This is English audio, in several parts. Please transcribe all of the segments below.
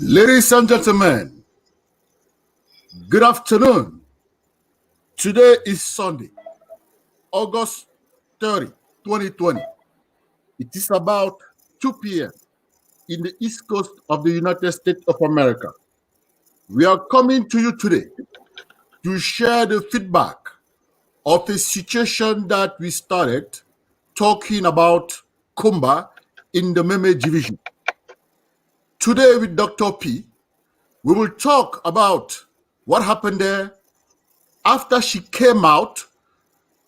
Ladies and gentlemen, good afternoon. Today is Sunday, August 30, 2020. It is about 2 p.m. in the East Coast of the United States of America. We are coming to you today to share the feedback of a situation that we started talking about Kumba in the Meme division. Today with Dr. P, we will talk about what happened there after she came out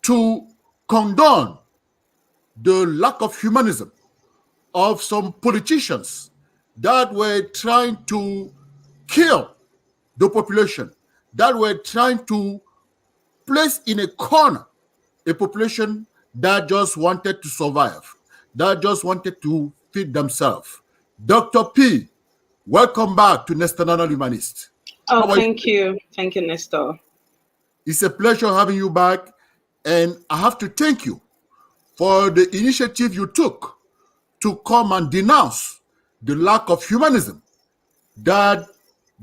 to condone the lack of humanism of some politicians that were trying to kill the population, that were trying to place in a corner a population that just wanted to survive, that just wanted to feed themselves. Dr. P, welcome back to National Humanist. Oh, thank you. Thank you, Nestor. It's a pleasure having you back, and I have to thank you for the initiative you took to come and denounce the lack of humanism that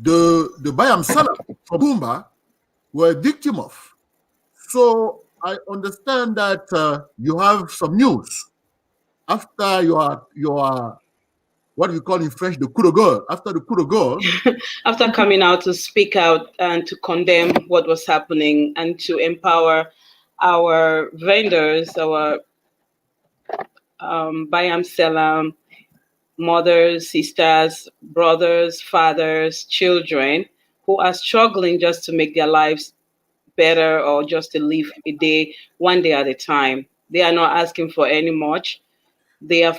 the Bayam Salam from Kumba were a victim of. So I understand that you have some news after your what we call in French the coup de gueule. After the coup de gueule, After coming out to speak out and to condemn what was happening and to empower our vendors, our Bayam Salam mothers, sisters, brothers, fathers, children who are struggling just to make their lives better or just to live a day, one day at a time. They are not asking for any much. They are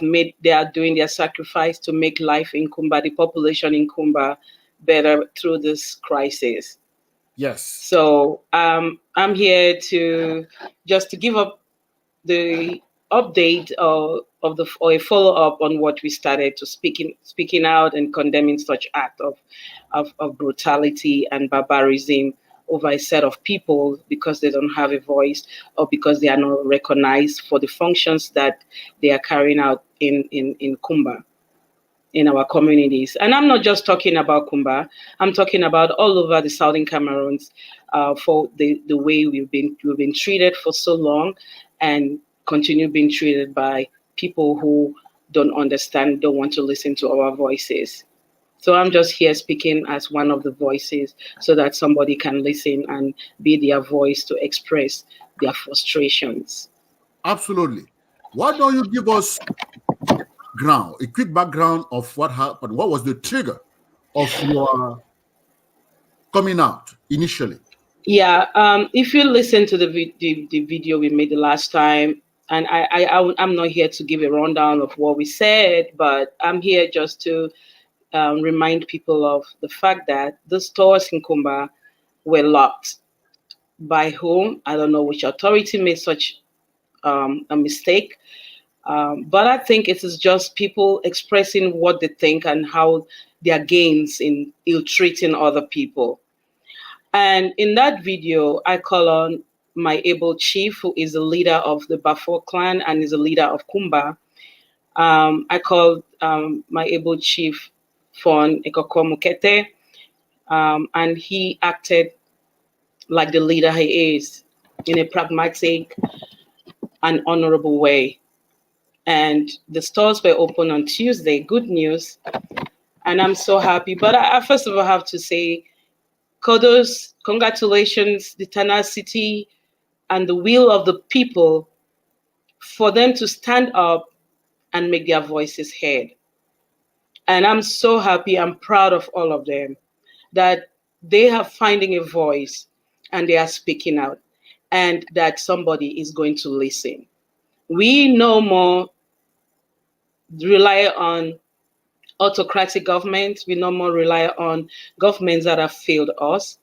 doing their sacrifice to make life in Kumba, the population in Kumba, better through this crisis. yes. So I'm here to give up the update or a follow up on what we started to speaking out and condemning such act of brutality and barbarism over a set of people because they don't have a voice or because they are not recognized for the functions that they are carrying out in Kumba, in our communities. And I'm not just talking about Kumba, I'm talking about all over the Southern Cameroons for the way we've been treated for so long and continue being treated by people who don't understand, don't want to listen to our voices. So I'm just here speaking as one of the voices so that somebody can listen and be their voice to express their frustrations. Absolutely. Why don't you give us a quick background of what happened? What was the trigger of your coming out initially? Yeah, if you listen to the video we made the last time, and I'm not here to give a rundown of what we said, but I'm here just to remind people of the fact that the stores in Kumba were locked. By whom? I don't know which authority made such a mistake. But I think it is just people expressing what they think and how their gains in ill-treating other people. And in that video, I call on my able chief, who is the leader of the Bafo clan and is the leader of Kumba. I called my able chief Fon Ekokomukete, and he acted like the leader he is in a pragmatic and honorable way. And the stores were open on Tuesday. Good news. And I'm so happy. But I first of all have to say, kudos, congratulations, the tenacity and the will of the people for them to stand up and make their voices heard. And I'm so happy, I'm proud of all of them that they are finding a voice and they are speaking out and that somebody is going to listen. We no more rely on autocratic governments. We no more rely on governments that have failed us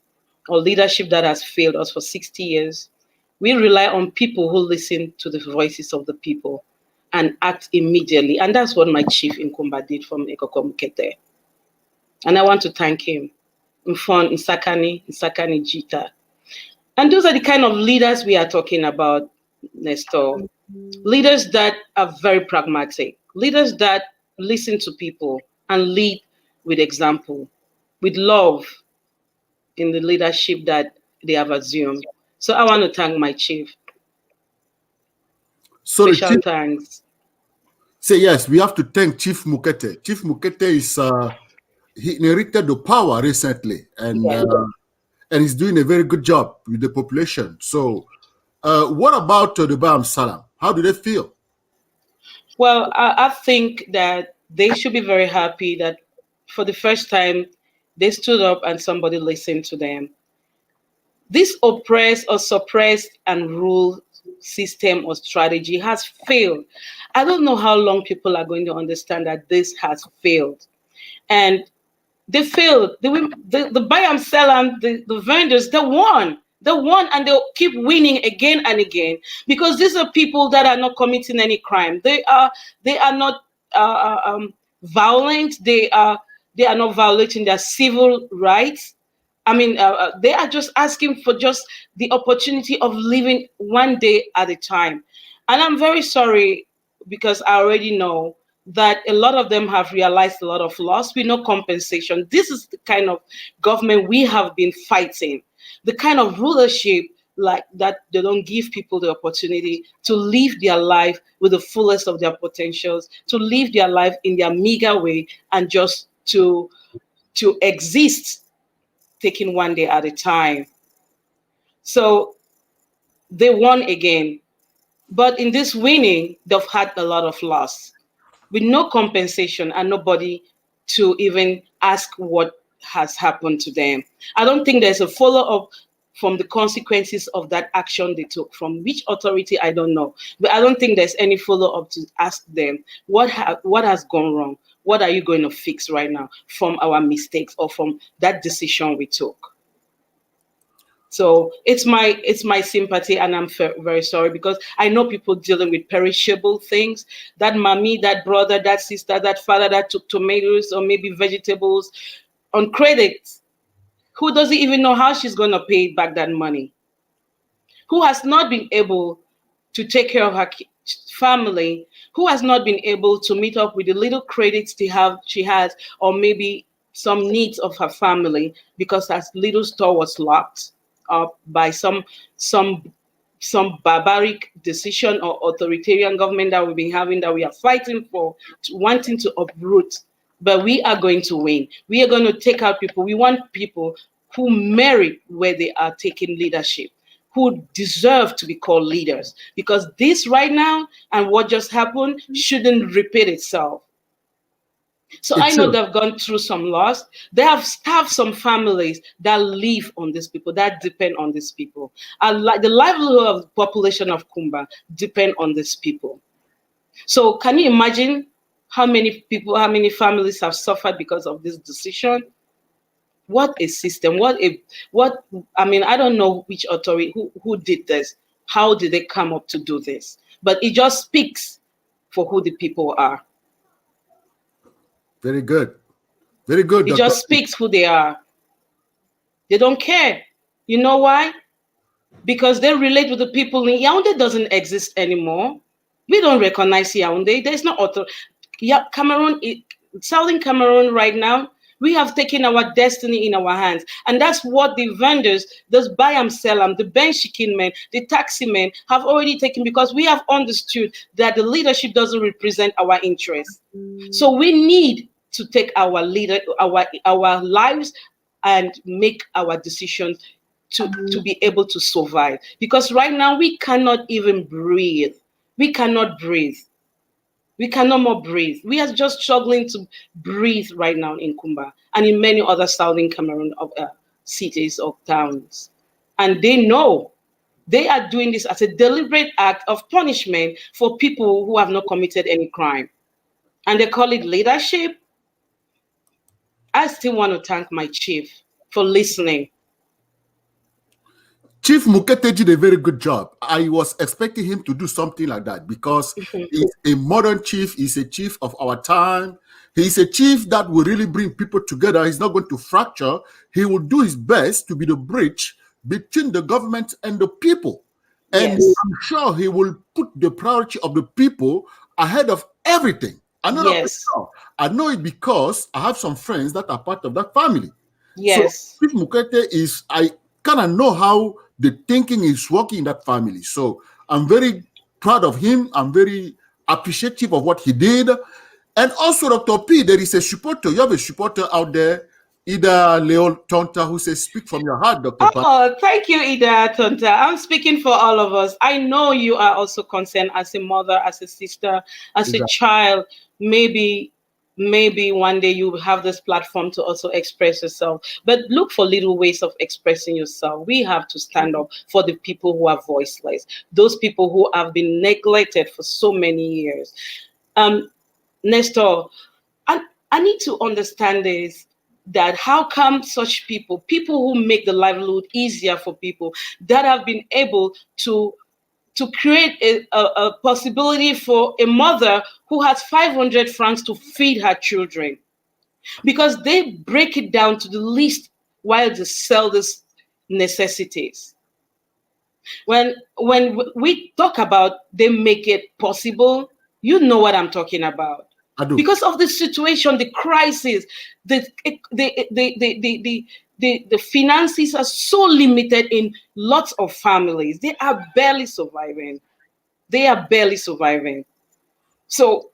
or leadership that has failed us for 60 years. We rely on people who listen to the voices of the people and act immediately. And that's what my chief in Kumba did from Ekokomukete. And I want to thank him. Mfon Nsakani Jita. And those are the kind of leaders we are talking about, Nestor. Leaders that are very pragmatic, leaders that listen to people and lead with example, with love in the leadership that they have assumed. So I want to thank my chief. So the Special chief thanks. say yes, we have to thank Chief Mukete. Chief Mukete is he inherited the power recently, Yes. and he's doing a very good job with the population. So, what about the Bam Salam? How do they feel? Well, I think that they should be very happy that for the first time they stood up and somebody listened to them. This oppress or suppress and rule system or strategy has failed. I don't know how long people are going to understand that this has failed. And they failed. The buy and sell and the vendors, they won. They won and they'll keep winning again and again because these are people that are not committing any crime. They are not violent. They are not violating their civil rights. I mean, they are just asking for just the opportunity of living one day at a time. And I'm very sorry because I already know that a lot of them have realized a lot of loss with no compensation. This is the kind of government we have been fighting, the kind of rulership like that they don't give people the opportunity to live their life with the fullest of their potentials, to live their life in their meager way, and just to exist, taking one day at a time. So they won again. But in this winning, they've had a lot of loss with no compensation and nobody to even ask what has happened to them. I don't think there's a follow up from the consequences of that action they took. From which authority, I don't know. But I don't think there's any follow up to ask them what has gone wrong. What are you going to fix right now from our mistakes or from that decision we took? So it's my sympathy, and I'm very sorry because I know people dealing with perishable things. That mommy, that brother, that sister, that father that took tomatoes or maybe vegetables on credit, who doesn't even know how she's going to pay back that money, who has not been able to take care of her family, who has not been able to meet up with the little credits she has, or maybe some needs of her family because her little store was locked up by some some barbaric decision or authoritarian government that we've been having, that we are fighting for, wanting to uproot. But we are going to win. We are going to take out people. We want people who merit where they are taking leadership, who deserve to be called leaders. Because this right now and what just happened shouldn't repeat itself. So It I know should. they've gone through some loss. They have some families that live on these people, that depend on these people. And like the livelihood of the population of Kumba depend on these people. So can you imagine how many people, how many families have suffered because of this decision? What a system! What I mean, I don't know which authority who did this. How did they come up to do this? But it just speaks for who the people are. Very good. Very good, It Dr. just speaks who they are. They don't care. You know why? Because they relate with the people in Yaoundé doesn't exist anymore. We don't recognize Yaoundé. There's no author. Yeah, Cameroon, Southern Cameroon right now, we have taken our destiny in our hands. And that's what the vendors, those buy and sell them, the bench chicken men, the taxi men have already taken, because we have understood that the leadership doesn't represent our interests. So we need to take our lives and make our decisions to be able to survive. Because right now we cannot even breathe. We cannot breathe. We cannot more breathe. We are just struggling to breathe right now in Kumba and in many other southern Cameroon cities or towns. And they know they are doing this as a deliberate act of punishment for people who have not committed any crime. And they call it leadership. I still want to thank my chief for listening. Chief Mukete did a very good job. I was expecting him to do something like that because he's a modern chief. He's a chief of our time. He's a chief that will really bring people together. He's not going to fracture. He will do his best to be the bridge between the government and the people. And Yes. I'm sure he will put the priority of the people ahead of everything. Another thing, Yes. I know it because I have some friends that are part of that family. Yes. So Chief Mukete is, I kind of know how the thinking is working in that family. So I'm very proud of him. I'm very appreciative of what he did. And also, Dr. P, there is a supporter. You have a supporter out there, Ida Leo Tonta, who says, speak from your heart, Dr. P. Oh, thank you, Ida Tonta. I'm speaking for all of us. I know you are also concerned as a mother, as a sister, as a child. Maybe one day you will have this platform to also express yourself. But look for little ways of expressing yourself. We have to stand up for the people who are voiceless, those people who have been neglected for so many years. Nestor, I need to understand this, that how come such people who make the livelihood easier for people, that have been able to create a possibility for a mother who has 500 francs to feed her children, because they break it down to the least while they sell these necessities. When we talk about they make it possible, you know what I'm talking about. I do. Because of the situation, the crisis, the finances are so limited in lots of families. They are barely surviving. So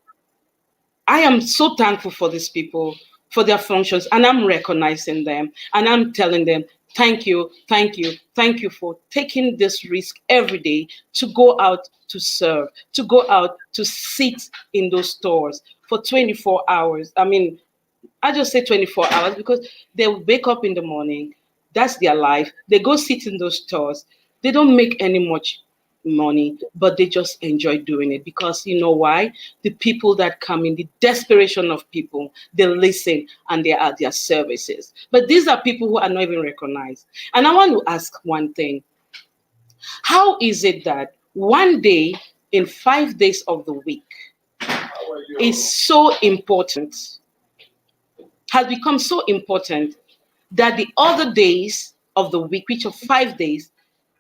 I am so thankful for these people, for their functions, and I'm recognizing them, and I'm telling them, thank you, thank you, thank you for taking this risk every day to go out to serve, to go out to sit in those stores for 24 hours. I mean, I just say 24 hours because they wake up in the morning. That's their life. They go sit in those stores. They don't make any much money, but they just enjoy doing it because you know why? The people that come in, the desperation of people, they listen and they are their services. But these are people who are not even recognized. And I want to ask one thing. How is it that one day in 5 days of the week is so important, has become so important, that the other days of the week, which are 5 days,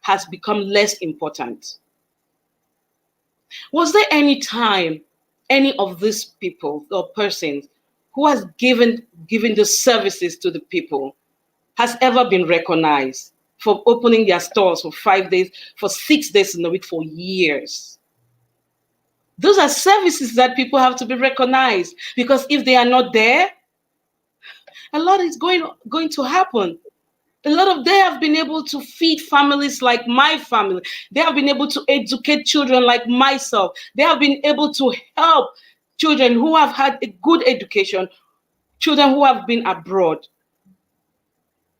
has become less important? Was there any time any of these people or persons who has given the services to the people has ever been recognized for opening their stores for 5 days, for 6 days in the week, for years? Those are services that people have to be recognized, because if they are not there, a lot is going to happen. A lot of they have been able to feed families like my family. They have been able to educate children like myself. They have been able to help children who have had a good education, children who have been abroad.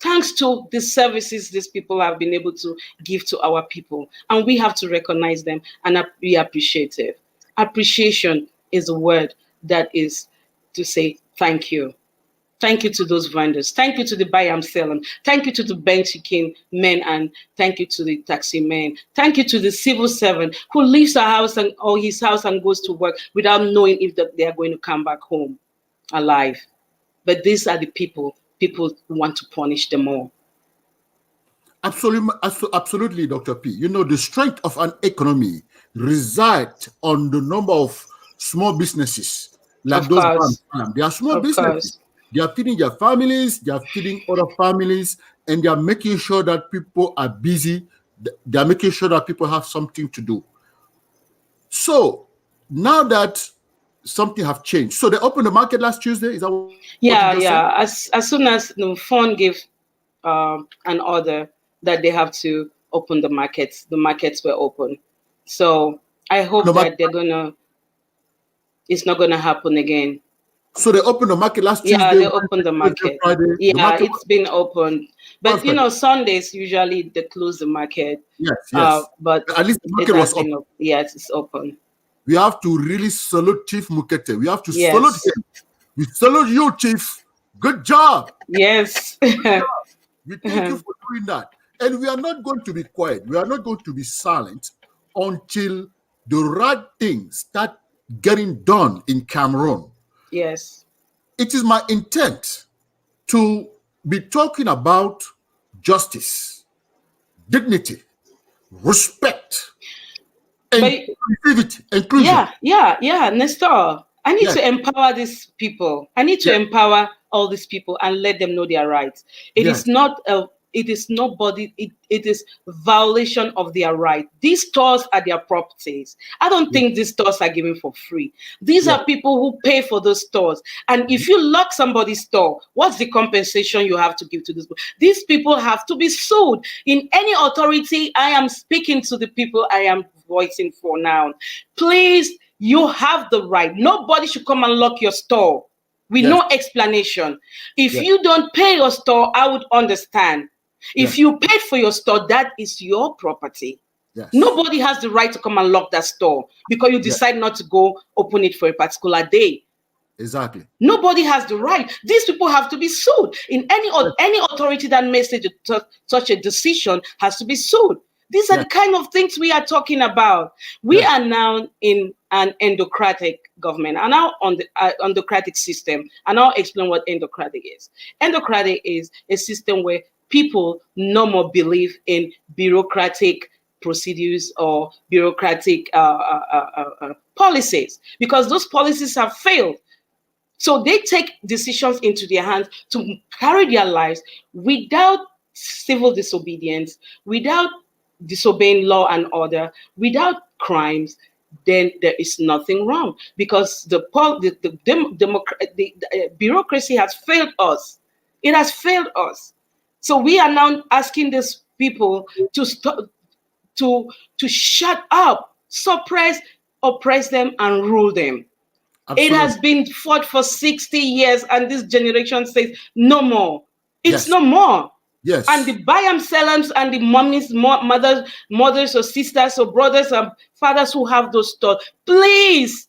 Thanks to the services these people have been able to give to our people. And we have to recognize them and be appreciative. Appreciation is a word that is to say thank you. Thank you to those vendors. Thank you to the buy and sell. Thank you to the bank chicken men, and thank you to the taxi men. Thank you to the civil servant who leaves his house and goes to work without knowing if they are going to come back home alive. But these are the people want to punish them all. Absolutely, Dr. P. You know, the strength of an economy resides on the number of small businesses like Of those. course. They are small Of businesses. course. They are feeding their families, they are feeding other families, and they are making sure that people are busy. They are making sure that people have something to do. So now that something have changed, so they opened the market last Tuesday. Is that what you just said? Yeah. As soon as the phone gave an order that they have to open the markets were open. So I hope that it's not gonna happen again. So they opened the market last Tuesday. Yeah, they opened the market. Friday. Yeah, it's been opened. But perfect. Sundays usually they close the market. Yes. But at least the market was open. Yes, it's open. We have to really salute Chief Mukete. We have to salute him. We salute you, Chief. Good job. Yes. We thank you for doing that. And we are not going to be quiet. We are not going to be silent until the right things start getting done in Cameroon. Yes. It is my intent to be talking about justice, dignity, respect, inclusivity. Yeah, Nestor. I need Yes. to empower these people. I need to Yes. empower all these people and let them know their rights. It Yes. is not a it is nobody, it is violation of their right. These stores are their properties. I don't Yes. think these stores are given for free. These Yes. are people who pay for those stores. And if you lock somebody's store, what's the compensation you have to give to this? These people have to be sued. In any authority, I am speaking to the people I am voicing for now. Please, you have the right. Nobody should come and lock your store with Yes. no explanation. If Yes. you don't pay your store, I would understand. If Yes. you paid for your store, that is your property. Yes. Nobody has the right to come and lock that store because you Yes. decide not to go open it for a particular day. Exactly. Nobody has the right. These people have to be sued. In Yes. any authority that makes such a decision has to be sued. These are Yes. the kind of things we are talking about. We Yes. are now in an endocratic government, and now on the endocratic system. And I'll explain what endocratic is. Endocratic is a system where people no more believe in bureaucratic procedures or bureaucratic policies because those policies have failed. So they take decisions into their hands to carry their lives without civil disobedience, without disobeying law and order, without crimes. Then there is nothing wrong because the bureaucracy has failed us. It has failed us. So we are now asking these people to stop, to shut up, suppress, oppress them, and rule them. It Absolutely. has been fought for 60 years, and this generation says no more. It's Yes. no more. And Yes. the bayam sellers and the mummies, mothers or sisters or brothers and fathers who have those stores, please,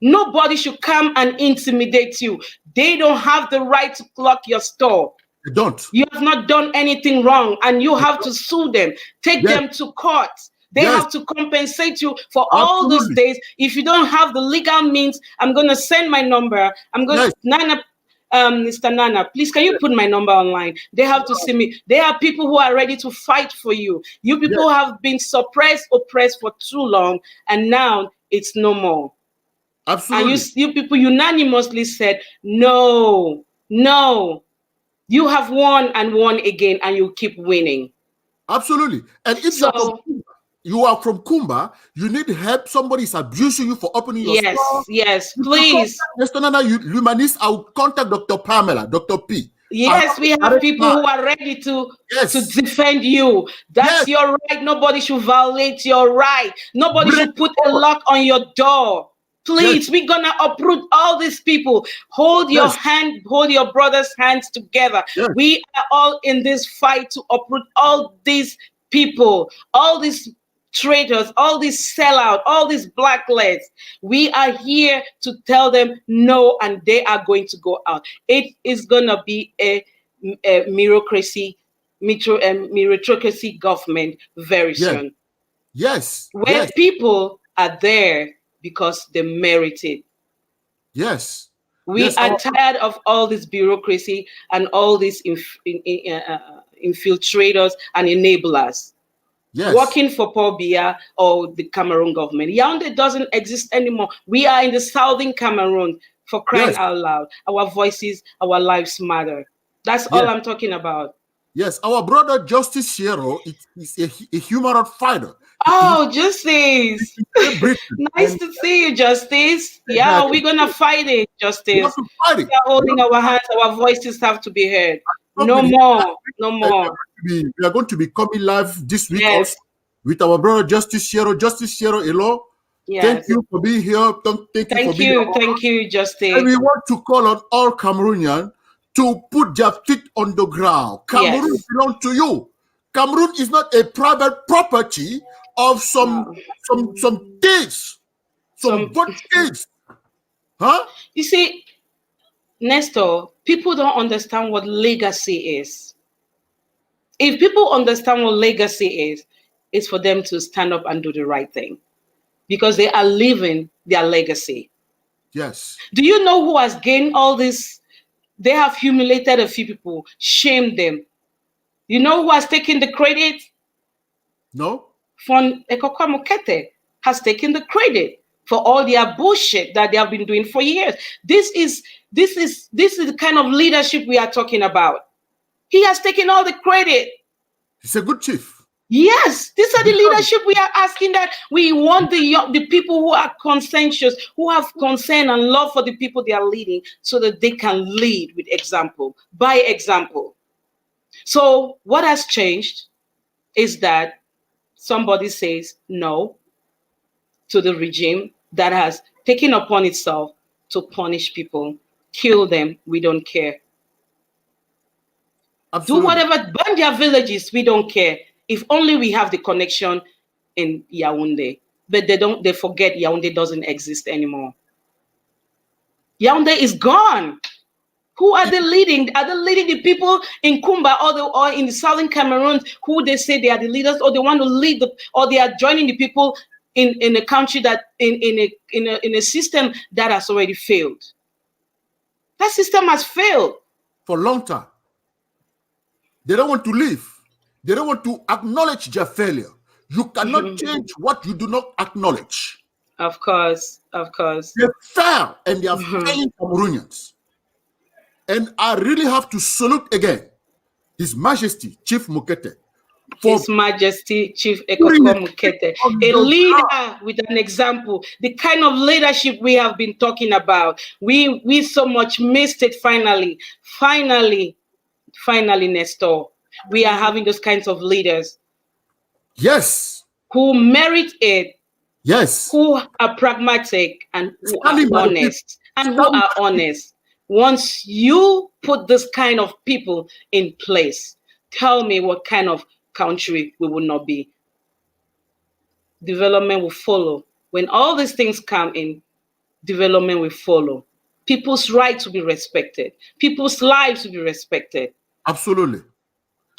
nobody should come and intimidate you. They don't have the right to clock your store. They don't. You have not done anything wrong, and you have to sue them, take Yes. them to court. They Yes. have to compensate you for all those Absolutely. days. If you don't have the legal means, I'm going to send my number. I'm going Yes. to, Nana, Mr. Nana, please, can you Yes. put my number online? They have to see me. There are people who are ready to fight for you. You Yes. people have been suppressed, oppressed for too long, and now it's no more. And Absolutely. you people unanimously said, no, no. You have won and won again, and you keep winning. Absolutely. And if So, you are from Kumba, you need help. Somebody is abusing you for opening your store. yes, yes, You can please. contact Mr. Humanist. I will contact Dr. Pamela, Dr. P. I have Yes, we a have direct people line. who are ready to Yes. defend you. Yes. That's your right. Nobody should violate your right. Nobody Bring should it put a forward. lock on your door. Yes. Please, we're gonna uproot all these people. Hold your Yes. hand, hold your brother's hands together. Yes. We are all in this fight to uproot all these people, all these traitors, all these sellout, all these blacklists. We are here to tell them no, and they are going to go out. It is gonna be a meritocracy government very Yes. soon, Yes. where Yes. people are there because they merit it. Yes. We Yes. are tired of all this bureaucracy and all these infiltrators and enablers Yes. working for Paul Biya or the Cameroon government. Yaoundé doesn't exist anymore. We are in the southern Cameroon, for crying Yes. out loud. Our voices, our lives matter. That's all Yes. I'm talking about. Yes. Our brother Justice Shero is a human rights fighter. He's Oh, Justice. in Great Britain. Nice And to see you, Justice. Yeah, exactly. we're going to fight it, We have Justice. to fight We it. are We have holding to our fight hands. Our voices have to be heard. talk No with him. more. No more. We are going to be coming live this week also Yes. with our brother Justice Shero. Justice Shero Elo, thank Yes. you for being here. Thank you for Thank being you. here. Thank you, And Justice. we want to call on all Cameroonians to put their feet on the ground. Cameroon Yes. belongs to you. Cameroon is not a private property of some thieves, some Some, vote thieves. Huh? you see, Nestor, people don't understand what legacy is. If people understand what legacy is, it's for them to stand up and do the right thing because they are living their legacy. Yes. Do you know who has gained all this? They have humiliated a few people, shamed them. You know who has taken the credit? No? Fon Ekoko Mokete has taken the credit. for all their bullshit that they have been doing for years. This is the kind of leadership we are talking about. He has taken all the credit. He's a good chief. Yes, these are the leadership we are asking, that we want the people who are conscientious, who have concern and love for the people they are leading, so that they can lead with example, by example. So what has changed is that somebody says no to the regime that has taken upon itself to punish people, kill them, we don't care. Absolutely. Do whatever, burn their villages, we don't care. If only we have the connection in Yaoundé. But they forget Yaoundé doesn't exist anymore. Yaoundé is gone. Who are they leading? Are they leading the people in Kumba or in the southern Cameroon, who they say they are the leaders, or they want to lead or they are joining the people in a country that in a system that has already failed? That system has failed for a long time. They don't want to leave. They don't want to acknowledge their failure. You cannot change what you do not acknowledge. Of course, of course. They fell, and they are failing Cameroonians. And I really have to salute again His Majesty Chief Mukete. His Majesty Chief Ekoko Mukete, a leader with an example, the kind of leadership we have been talking about. We so much missed it finally, Nestor. We are having those kinds of leaders. Yes. Who merit it. Yes. Who are pragmatic and who are honest. And who are honest. Once you put this kind of people in place, tell me what kind of country we will not be. Development will follow. When all these things come in, development will follow. People's rights will be respected. People's lives will be respected. Absolutely.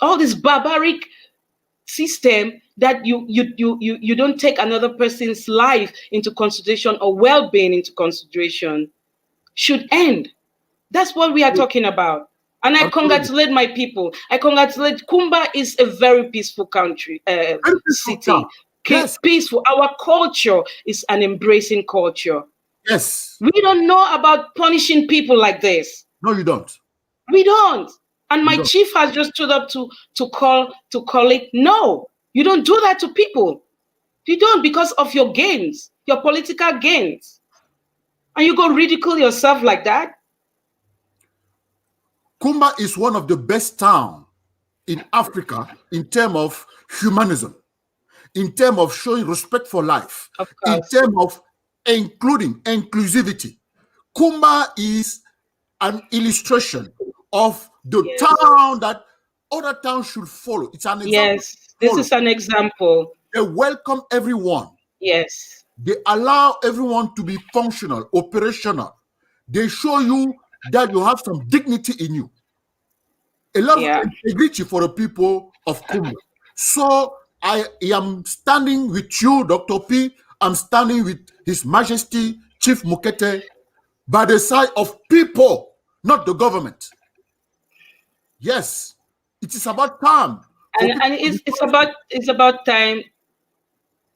All this barbaric system that you don't take another person's life into consideration or well-being into consideration should end. That's what we are talking about. And I congratulate my people. I congratulate Kumba is a very peaceful country, city. Yes. Peaceful. Our culture is an embracing culture. Yes. We don't know about punishing people like this. No, you don't. We don't. And my chief has just stood up to call it. No, you don't do that to people. You don't, because of your gains, your political gains. And you go ridicule yourself like that. Kumba is one of the best towns in Africa in terms of humanism, in terms of showing respect for life, in terms of inclusivity. Kumba is an illustration of the town that other towns should follow. It's an example. Yes, this is an example. They welcome everyone. Yes. They allow everyone to be functional, operational. They show you that you have some dignity in you. A lot of integrity for the people of Kumba. So I am standing with you, Dr. P. I'm standing with His Majesty Chief Mukete by the side of people, not the government. Yes, it is about time. And it's about time,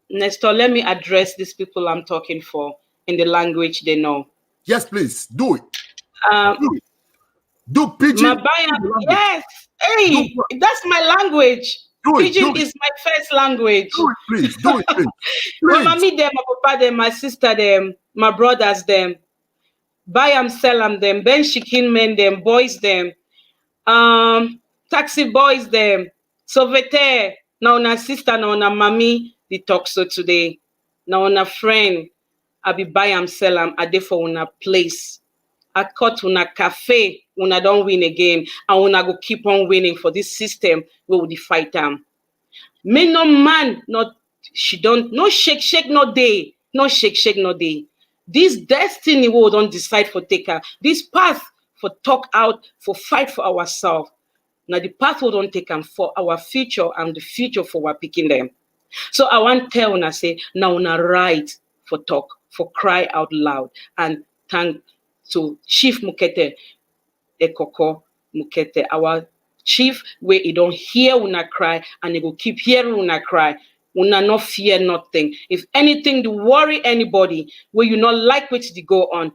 Nestor. Let me address these people I'm talking for in the language they know. Yes, please do it. Do Pidgin. Yes, hey, that's my language. Pidgin is my first language. Do it, please. Do it, please. My mommy them, my papa them, my sister them, my brothers them. Buy them, sell them, Ben Shikin men them, boys them, taxi boys them, Sovete, now na sister, now na mommy, the talk so today. Now na friend, I be buy them, sell them, I dey for una place. I cut una cafe, una don't win again, and una go keep on winning for this system, we will fight them. Me no man, not she don't, no shake, no day, no shake, no day. This destiny we don't decide for taker. This path for talk out, for fight for ourselves. Now the path we don't take for our future and the future for our picking them. So I want to tell una say, now una right for talk, for cry out loud, and thank to Chief Mukete Ekoko Mukete, our chief, where he don't hear una cry, and he will keep hearing una cry. Una not fear nothing. If anything to worry anybody, where you not like what to go on,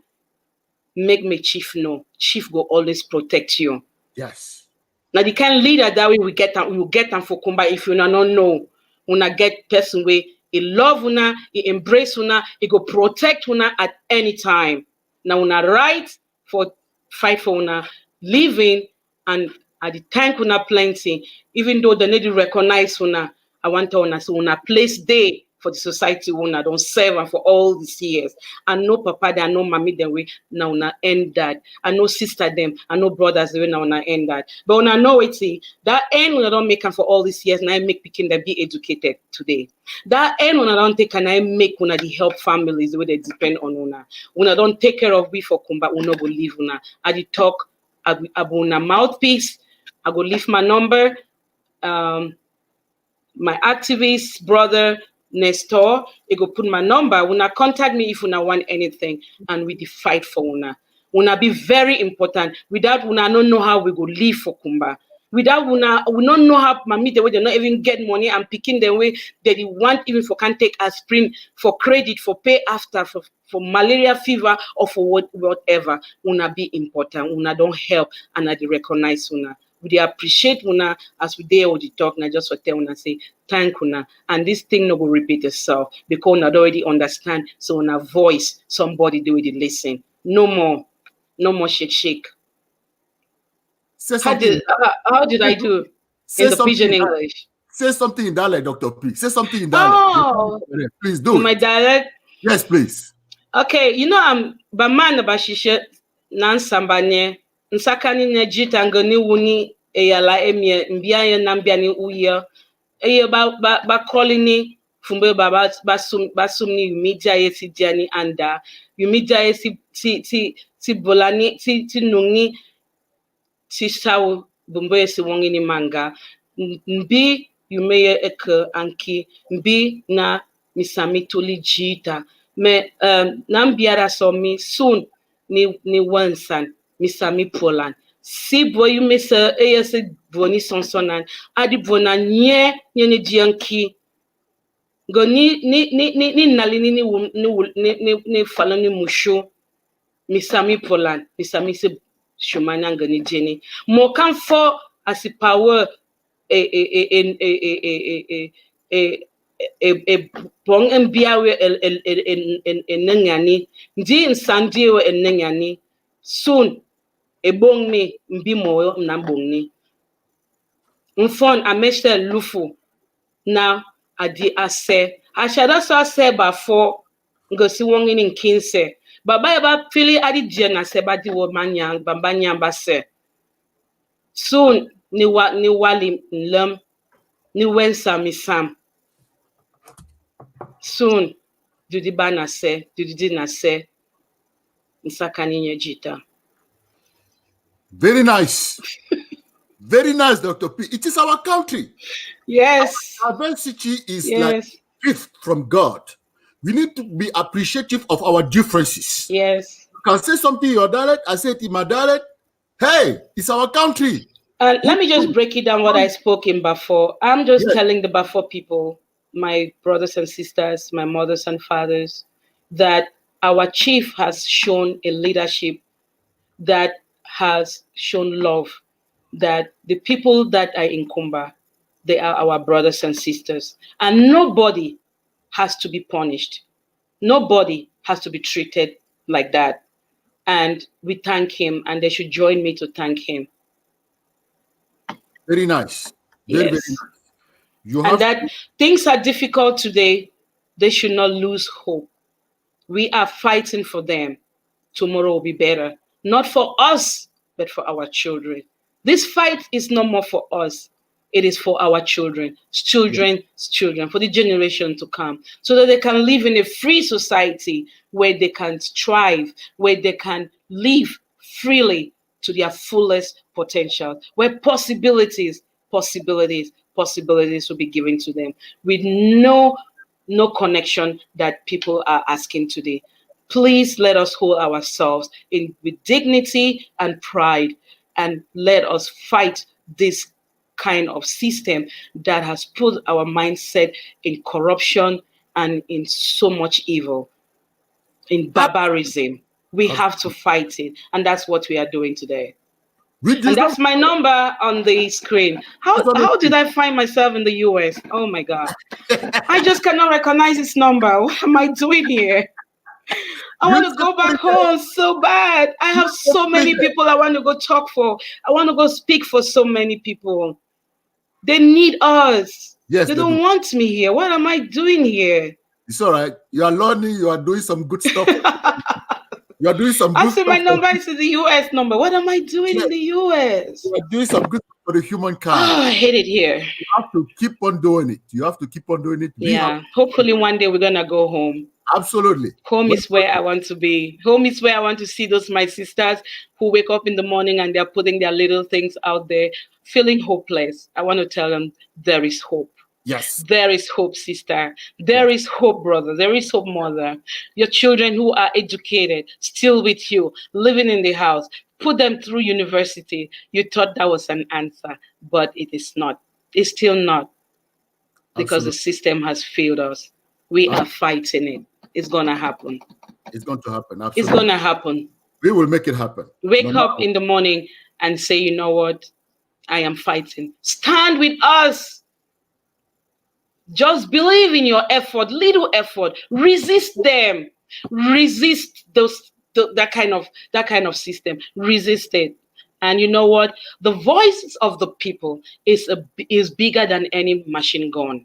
make me chief know. Chief will always protect you. Yes. Now the kind leader that we will get them for Kumba if you not know. Una get person way he love una, he embrace una, he go protect una at any time. Now una right for fight for una living and at the time una plenty. Even though they need to recognize una, I want to una so una place day for the society una don't serve and for all these years. I know papa they, I know mommy them way now una end that. I know sister them, I know brothers they now una end that. But when I know it that end when I don't make them for all these years and I make picking them be educated today. That end when I don't take and I make una the help families the way they depend on una. When I don't take care of we for Kumba, una go leave una. I the talk I una mouthpiece, I go leave my number. My activist brother Nestor, he go put my number. Una contact me if una want anything, and we the fight for una. Una be very important. Without una, don't know how we go live for Kumba. Without una, we don't know how mommy the way they not even get money and picking the way that they want even for can take aspirin for credit for pay after for malaria fever or for whatever. Una be important. Una don't help and I recognize una. We appreciate una as we there all the talk and I just for tell una say thank una and this thing no go repeat itself because una already understand so una voice somebody do it listen no more shake. Say something. How did I do in the pidgin English? Say something in dialect, Dr. P. Say something in dialect. Oh, please do my dialect. Yes, please. Okay, you know I'm bamana bashishe nan sambanye. Nsakani na jita ngani wuni eyala emie mbianye na mbiani uye eye ba kolini fumbe basumni media yesi diani anda media yesi ti bolani ti nungi ti sawo bumbo yesi wongini manga mbi yumeye eke anki mbi na misami toli jita me na mbiara so mi soon ni wansan misami polan si boy mesa eyese boni sonsonan adi bona nye ni dianki go ni nalini ni falani musho misami polan misami se shumana ngani jeni mo kan for as power bong mbiawe enengani ndi nsandiewe enengani soon ebong me mbi moyo na bongni mfon amesha lufu na adi ase ashada so ase ba for ngosi wongini nkinse baba ba fili adi je na se ba di wo manya bamba nyamba se soon ni wali nlam ni wensa misam soon dudi bana se dudi na se nsakani nyejita. Very nice. Very nice, Dr. P. It is our country. Yes. Our diversity is like a gift from God. We need to be appreciative of our differences. Yes. You can say something in your dialect, I say it in my dialect. Hey, it's our country. Let me just break it down what I spoke in Bafo. I'm just telling the Bafo people, my brothers and sisters, my mothers and fathers, that our chief has shown a leadership that has shown love, that the people that are in Kumba, they are our brothers and sisters. And nobody has to be punished. Nobody has to be treated like that. And we thank him, and they should join me to thank him. Very nice. Very nice. And that things are difficult today, they should not lose hope. We are fighting for them. Tomorrow will be better. Not for us, but for our children. This fight is no more for us. It is for our children, children, for the generation to come, so that they can live in a free society where they can strive, where they can live freely to their fullest potential, where possibilities will be given to them with no connection that people are asking today. Please let us hold ourselves with dignity and pride, and let us fight this kind of system that has put our mindset in corruption and in so much evil, in barbarism. We have to fight it. And that's what we are doing today. And that's my number on the screen. How did I find myself in the US? Oh my God. I just cannot recognize this number. What am I doing here? I want to go back home so bad. I have so many people I want to go talk for. I want to go speak for so many people. They need us. Yes, they don't want me here. What am I doing here? It's all right. You are learning. You are doing some good stuff. You are doing some good stuff. I see my number is the US number. What am I doing in the US? You are doing some good stuff for the humankind. Oh, I hate it here. You have to keep on doing it. You have to keep on doing it. Yeah. Hopefully one day we're going to go home. Absolutely. Home is where I want to be. Home is where I want to see those my sisters who wake up in the morning and they're putting their little things out there, feeling hopeless. I want to tell them there is hope. Yes. There is hope, sister. There is hope, brother. There is hope, mother. Your children who are educated, still with you, living in the house, put them through university. You thought that was an answer, but it is not. It's still not. Because the system has failed us. We are fighting it. It's going to happen. It's going to happen. Absolutely. It's going to happen. We will make it happen. Wake up in the morning and say, you know what? I am fighting. Stand with us. Just believe in your effort, little effort. Resist them. Resist that kind of system. Resist it. And you know what? The voice of the people is bigger than any machine gun.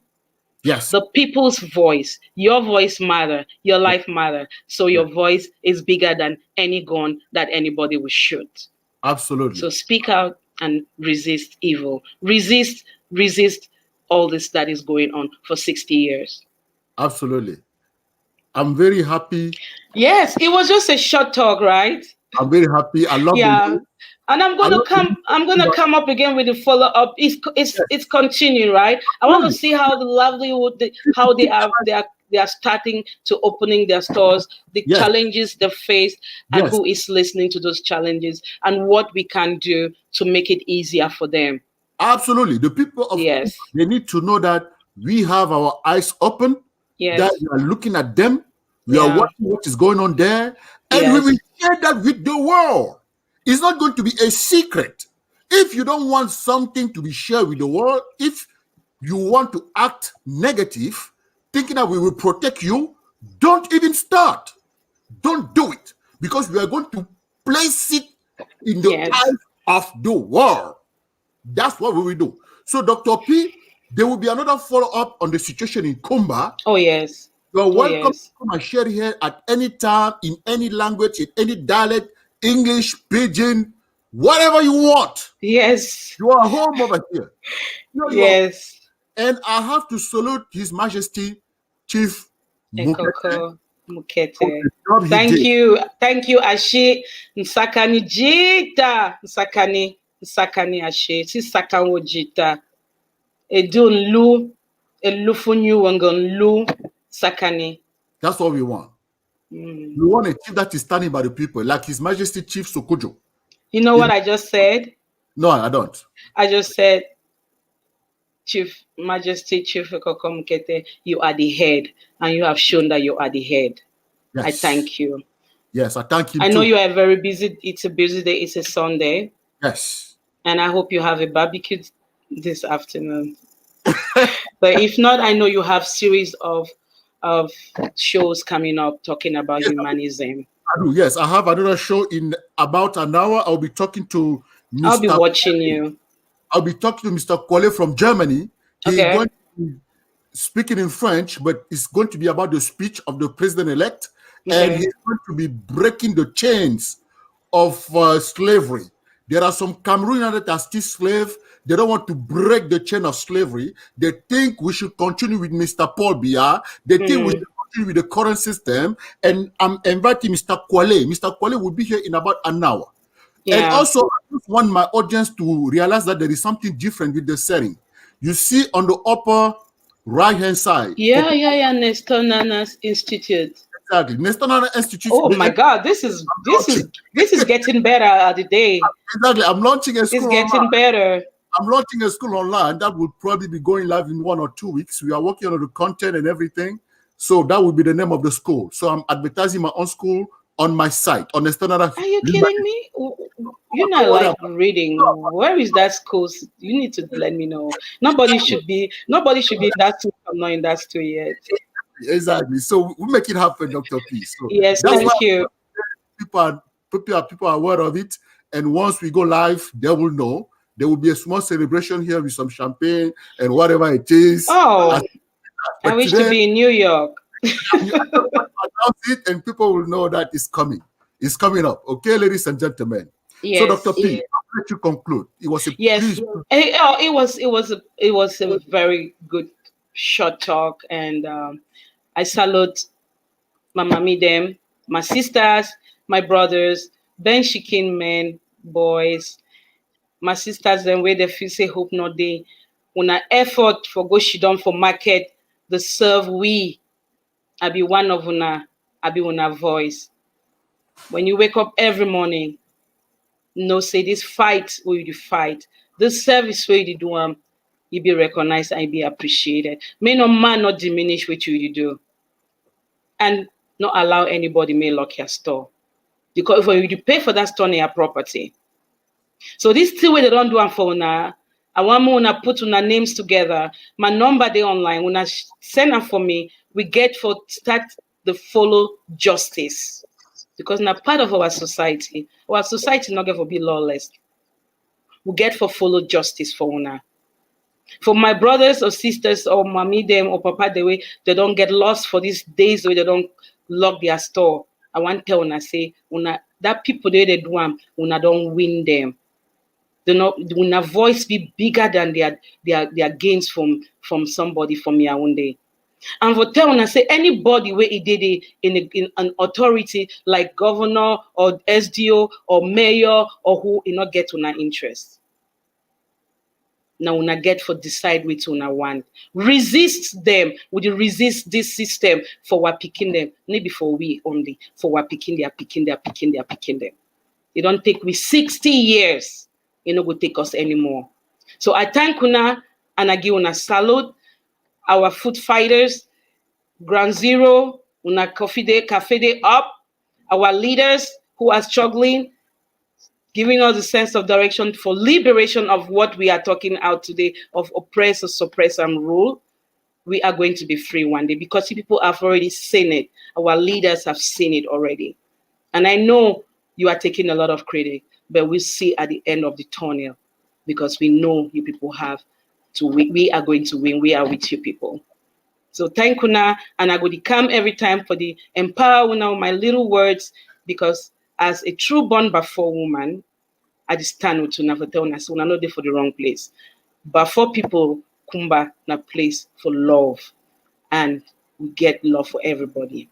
Yes. The people's voice, your voice matter, your life matter. So your voice is bigger than any gun that anybody will shoot. Absolutely. So speak out and resist evil. Resist all this that is going on for 60 years. Absolutely. I'm very happy. Yes, it was just a short talk, right? I'm very happy. I love it. And I'm gonna come up again with a follow-up. It's continuing, right? I want to see how the livelihood, how they are starting to opening their stores, the challenges they face, and who is listening to those challenges, and what we can do to make it easier for them. Absolutely. The people of Kumba, they need to know that we have our eyes open, that we are looking at them, we are watching what is going on there, and we will share that with the world. It's not going to be a secret. If you don't want something to be shared with the world, if you want to act negative, thinking that we will protect you, don't even start. Don't do it, because we are going to place it in the eyes of the world. That's what we will do. So, Dr. P, there will be another follow-up on the situation in Kumba. Oh, yes. You're welcome to come and share here at any time, in any language, in any dialect, English, Pidgin, whatever you want. Yes. You are home over here. Yes. And I have to salute His Majesty, Chief Mukete. Thank you. Thank you, Ashe. Nsakani Jita. Nsakani Ashe. Si Sakanwo Jita. Edun Lu. Elufunyu Wangan Lu. Sakani. That's what we want. We want a chief that is standing by the people, like His Majesty Chief Sokojo. You know what I just said? No, I don't. I just said, Chief Majesty Chief Mukete, you are the head, and you have shown that you are the head. Yes. I thank you. Yes, I thank you. I know you are very busy. It's a busy day. It's a Sunday. Yes. And I hope you have a barbecue this afternoon. But if not, I know you have series of shows coming up talking about humanism. I do, yes. I have another show in about an hour. I'll be talking to Mr. I'll be watching you. I'll be talking to Mr. Kwale from Germany. He's going to be speaking in French, but it's going to be about the speech of the president-elect. And he's going to be breaking the chains of slavery. There are some Cameroonians that are still slaves. They don't want to break the chain of slavery. They think we should continue with Mr. Paul Biya. They think we should continue with the current system. And I'm inviting Mr. Kwale. Mr. Kwale will be here in about an hour. And also, I just want my audience to realize that there is something different with the setting. You see on the upper right-hand side. Nestor Nana's Institute. Exactly. Nestor Nana Institute. Oh my God, this is getting better the day. Exactly. I'm launching a school. It's getting better. I'm launching a school online that will probably be going live in 1 or 2 weeks. We are working on the content and everything. So that will be the name of the school. So I'm advertising my own school on my site, on external. Are you kidding me? You're not like reading. Where is that school? You need to let me know. Nobody should be in that school. I'm not in that school yet. Exactly. So we make it happen, Dr. P. So yes, thank you. People are aware of it. And once we go live, they will know. There will be a small celebration here with some champagne and whatever it is. Oh, I wish to be in New York. Announce it and people will know that it's coming. It's coming up. Okay, ladies and gentlemen. Yes. So, Dr. P, I'll let you conclude. It was a it was a very good short talk, and I salute my mommy them, my sisters, my brothers, Ben Shikin men, boys, my sisters them where they feel say hope not they when effort for go she done for market the serve we. I be one of una, I be una voice. When you wake up every morning, no say this fight where you fight, this service where you do you be recognized and you be appreciated. May no man not diminish what you do. And not allow anybody may lock your store. Because when you pay for that store in your property. So this thing where they don't do for una, I want more una put una names together. My number they online. When I send them for me, we get for start the follow justice. Because now part of our society not going to be lawless. We get for follow justice for una. For my brothers or sisters or mommy them or papa the way they don't get lost for these days where they don't lock their store. I want to tell una say una that people they do una don't win them. They not una voice be bigger than their gains from somebody from your own day. And for tell una say anybody where he did it in an authority like governor or SDO or mayor or who not get una interest. Now una get for decide which una want. Resist them. Would you resist this system for what picking them? Maybe for we only. For what picking them. It don't take we 60 years. It no go take us anymore. So I thank una and I give una salute. Our food fighters, Ground Zero, una cafe day up. Our leaders who are struggling, giving us a sense of direction for liberation of what we are talking out today of oppress or suppress and rule. We are going to be free one day because people have already seen it. Our leaders have seen it already. And I know you are taking a lot of credit, but we'll see at the end of the tunnel because we know you people have to win. We are going to win. We are with you people. So thank una, and I go to come every time for the empower una my little words because as a true born before woman, I just stand with una for telling us una not there for the wrong place. But for people, Kumba na place for love, and we get love for everybody.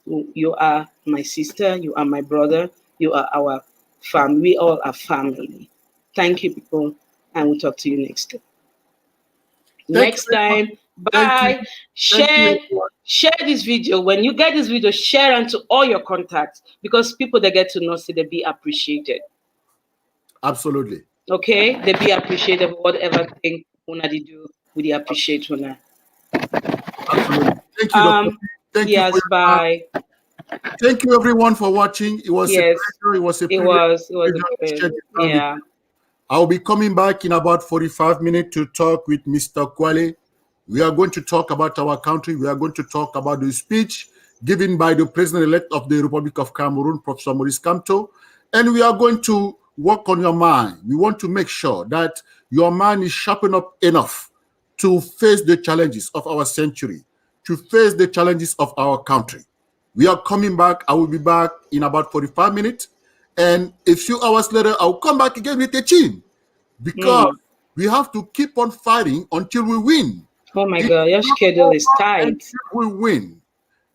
You are my sister, you are my brother, you are our family. We all are family. Thank you, people, and we'll talk to you next time. Next time. Bye. Share this video. When you get this video, share it to all your contacts because people that get to know say they be appreciated. Absolutely. Okay, they be appreciated for whatever thing una they do. We appreciate una. Absolutely. Thank you, Dr. Thank you. Bye. Thank you everyone for watching. It was a pleasure. It was a pleasure. Yeah. I'll be coming back in about 45 minutes to talk with Mr. Kwale. We are going to talk about our country. We are going to talk about the speech given by the President-elect of the Republic of Cameroon, Professor Maurice Kamto. And we are going to work on your mind. We want to make sure that your mind is sharpened up enough to face the challenges of our century, to face the challenges of our country. We are coming back. I will be back in about 45 minutes. And a few hours later, I'll come back again with a team because we have to keep on fighting until we win. Oh my God, your schedule is tight. We win.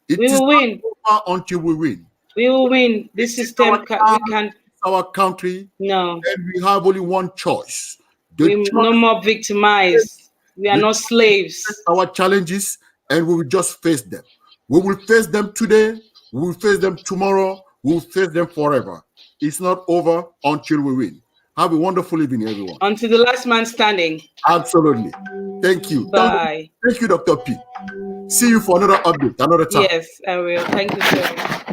We will win. Until we win. We will win. This system, we can't. Our country. No. And we have only one choice. No more victimized. We are not slaves. Our challenges, and we will just face them. We will face them today. We will face them tomorrow. We will face them forever. It's not over until we win. Have a wonderful evening, everyone. Until the last man standing. Absolutely. Thank you. Bye. Thank you, Dr. P. See you for another update, another time. Yes, I will. Thank you, sir.